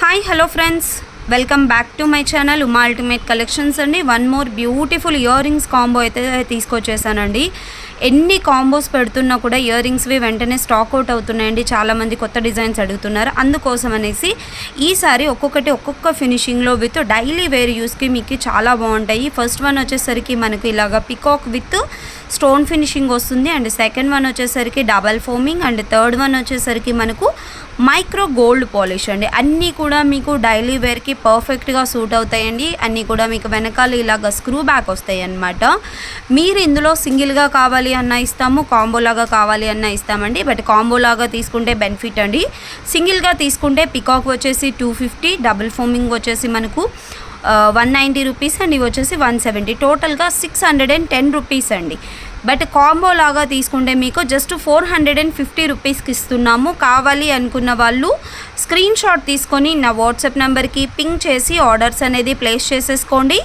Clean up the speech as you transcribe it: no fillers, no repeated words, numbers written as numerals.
Hi hello friends, welcome back to my channel Uma ultimate collections అండి. One more beautiful earrings combo అయితే తీసుకొచ్చేసానండి. ఎన్ని combos పెడుతున్నా కూడా ఇయర్ రింగ్స్వి వెంటనే స్టాక్ అవుట్ అవుతున్నాయండి. చాలామంది కొత్త డిజైన్స్ అడుగుతున్నారు. అందుకోసం అనేసి ఈసారి ఒక్కొక్క ఫినిషింగ్లో విత్ డైలీ వేర్ యూస్కి మీకు చాలా బాగుంటాయి. ఫస్ట్ వన్ వచ్చేసరికి మనకు ఇలాగ పికాక్ విత్ స్టోన్ ఫినిషింగ్ వస్తుంది. అండ్ సెకండ్ వన్ వచ్చేసరికి double foaming. And third one వచ్చేసరికి మనకు మైక్రో గోల్డ్ పాలిష్ అండి. అన్నీ కూడా మీకు డైలీ వేర్కి పర్ఫెక్ట్గా సూట్ అవుతాయండి. అన్నీ కూడా మీకు వెనకాల ఇలాగ స్క్రూ బ్యాక్ వస్తాయి అన్నమాట. మీరు ఇందులో సింగిల్గా కావాలి అన్నా ఇస్తాము, కాంబోలాగా కావాలి అన్నా ఇస్తామండి. బట్ కాంబోలాగా తీసుకుంటే బెనిఫిట్ అండి. సింగిల్గా తీసుకుంటే పికాక్ వచ్చేసి 250, డబుల్ ఫోమింగ్ వచ్చేసి మనకు 190 రూపీస్ అండ్ ఇవి వచ్చేసి 170, టోటల్గా 610 రూపీస్ అండి. బట్ కాంబో లాగా తీసుకుంటే మీకు జస్ట్ 450 రూపీస్కి ఇస్తున్నాము. కావాలి అనుకున్న వాళ్ళు స్క్రీన్ షాట్ తీసుకొని నా వాట్సాప్ నెంబర్కి పింక్ చేసి ఆర్డర్స్ అనేది ప్లేస్ చేసేసుకోండి.